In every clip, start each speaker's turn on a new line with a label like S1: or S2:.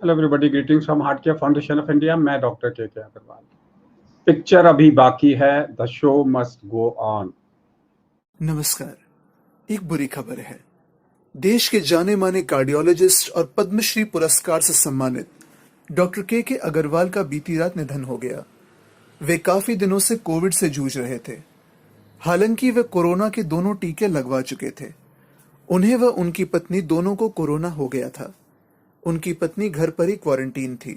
S1: Hello everybody, greetings from heart care foundation of India. मैं doctor के Agarwal. Picture अभी बाकी है, the show must go on.
S2: नमस्कार। एक बुरी खबर है। देश के जाने माने कार्डियोलॉजिस्ट और पद्मश्री पुरस्कार से सम्मानित डॉक्टर के अग्रवाल का बीती रात निधन हो गया। वे काफी दिनों से कोविड से जूझ रहे थे। हालांकि वे कोरोना के दोनों टीके लगवा चुके थे। उन्हें व उनकी पत्नी दोनों को कोरोना हो गया था। उनकी पत्नी घर पर ही क्वारंटीन थी,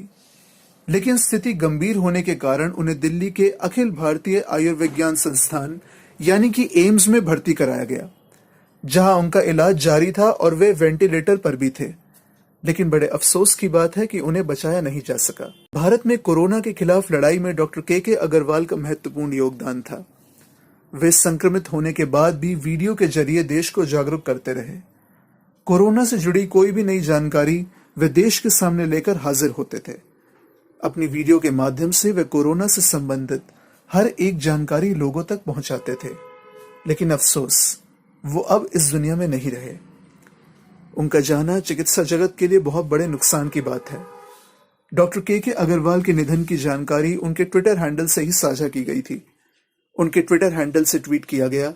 S2: लेकिन स्थिति गंभीर होने के कारण उन्हें दिल्ली के अखिल भारतीय आयुर्विज्ञान संस्थान यानी कि एम्स में भर्ती कराया गया, जहां उनका इलाज जारी था और वे वेंटिलेटर पर भी थे। लेकिन बड़े अफसोस की बात है कि उन्हें बचाया नहीं जा सका। भारत में कोरोना के खिलाफ लड़ाई में डॉक्टर के अग्रवाल का महत्वपूर्ण योगदान था। वे संक्रमित होने के बाद भी वीडियो के जरिए देश को जागरूक करते रहे। कोरोना से जुड़ी कोई भी नई जानकारी वे देश के सामने लेकर हाजिर होते थे। अपनी वीडियो के माध्यम से वे कोरोना से संबंधित हर एक जानकारी लोगों तक पहुंचाते थे। लेकिन अफसोस, वो अब इस दुनिया में नहीं रहे। उनका जाना चिकित्सा जगत के लिए बहुत बड़े नुकसान की बात है। डॉक्टर के अग्रवाल के निधन की जानकारी उनके ट्विटर हैंडल से ही साझा की गई थी। उनके ट्विटर हैंडल से ट्वीट किया गया,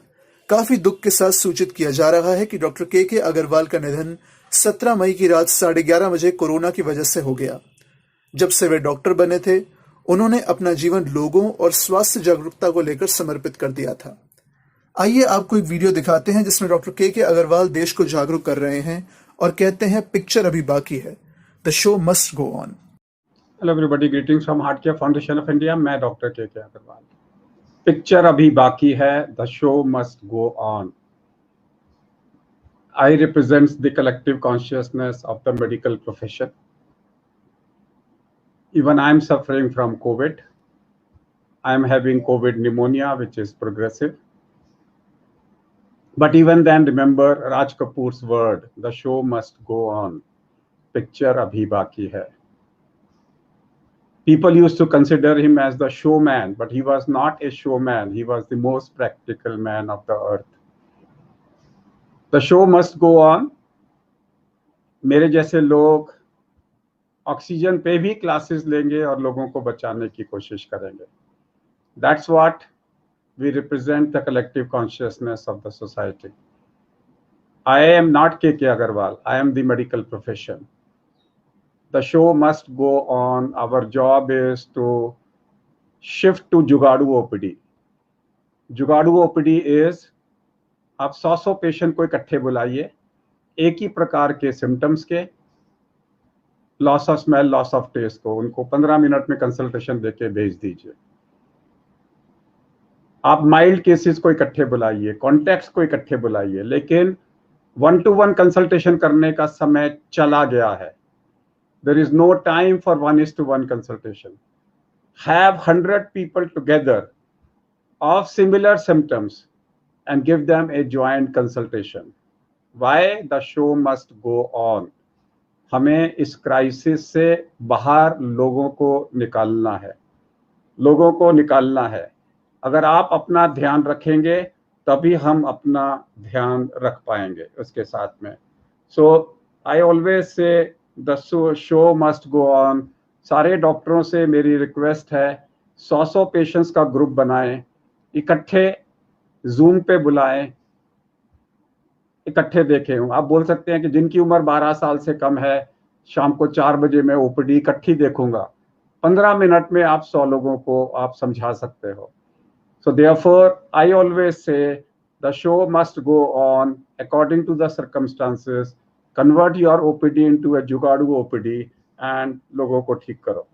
S2: काफी दुख के साथ सूचित किया जा रहा है कि डॉक्टर के अग्रवाल का निधन 17 मई की रात 11:30 बजे कोरोना की वजह से हो गया। जब से वे डॉक्टर बने थे, उन्होंने अपना जीवन लोगों और स्वास्थ्य जागरूकता को लेकर समर्पित कर दिया था। आइए आपको एक वीडियो दिखाते हैं जिसमें डॉक्टर के अग्रवाल देश को जागरूक कर रहे हैं और कहते हैं पिक्चर अभी बाकी है, the show must go on.
S1: Hello everybody, greetings from heart care foundation of India. मैं डॉक्टर के अग्रवाल। पिक्चर अभी बाकी है, the show must go on. I represents the collective consciousness of the medical profession. Even I am suffering from COVID. I am having COVID pneumonia, which is progressive. But even then, remember Raj Kapoor's word, the show must go on. Picture abhi baki hai. People used to consider him as the showman, but he was not a showman. He was the most practical man of the earth. The show must go on. मेरे जैसे लोग oxygen पे भी classes लेंगे और लोगों को बचाने की कोशिश करेंगे. That's what we represent, the collective consciousness of the society. I am not K Agarwal. I am the medical profession. The show must go on. Our job is to shift to Jugadu OPD. Jugadu OPD is आप 100 patient को इकट्ठे बुलाइए, एक ही प्रकार के symptoms के, loss of smell, loss of taste को, उनको 15 मिनट में कंसल्टेशन देके भेज दीजिए. आप माइल्ड केसेस को इकट्ठे बुलाइए, कॉन्टैक्ट्स को इकट्ठे बुलाइए, लेकिन 1-to-1 कंसल्टेशन करने का समय चला गया है. There is no time for 1:1 consultation. Have 100 people together of similar symptoms and give them a joint consultation. Why? The show must go on. हमें इस क्राइसिस से बाहर लोगों को निकालना है, लोगों को निकालना है. अगर आप अपना ध्यान रखेंगे तभी हम अपना ध्यान रख पाएंगे उसके साथ में. So I always say the show must go on. सारे डॉक्टरों से मेरी रिक्वेस्ट है, 100 पेशेंट्स का ग्रुप बनाएं, इकट्ठे जूम पे बुलाएं, इकट्ठे देखें. आप बोल सकते हैं कि जिनकी उम्र 12 साल से कम है, शाम को 4 बजे मैं ओपीडी इकट्ठी देखूंगा. 15 मिनट में आप 100 लोगों को आप समझा सकते हो. So therefore, I always say the show must go on according to the circumstances. Convert your OPD into a Jugadu OPD and लोगों को ठीक करो.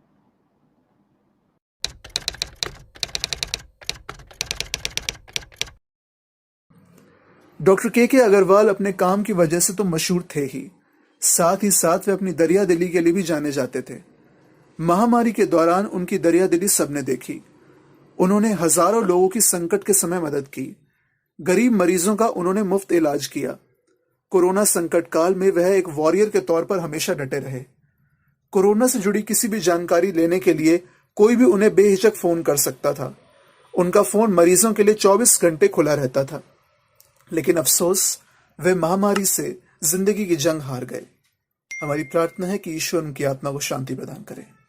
S2: डॉक्टर के अग्रवाल अपने काम की वजह से तो मशहूर थे ही साथ वे अपनी दरिया दिली के लिए भी जाने जाते थे। महामारी के दौरान उनकी दरिया दिली सबने देखी। उन्होंने हजारों लोगों की संकट के समय मदद की। गरीब मरीजों का उन्होंने मुफ्त इलाज किया। कोरोना संकट काल में वह एक वॉरियर के तौर पर हमेशा डटे रहे। कोरोना से जुड़ी किसी भी जानकारी लेने के लिए कोई भी उन्हें बेहिचक फोन कर सकता था। उनका फोन मरीजों के लिए 24 घंटे खुला रहता था। लेकिन अफसोस, वे महामारी से जिंदगी की जंग हार गए। हमारी प्रार्थना है कि ईश्वर उनकी आत्मा को शांति प्रदान करे।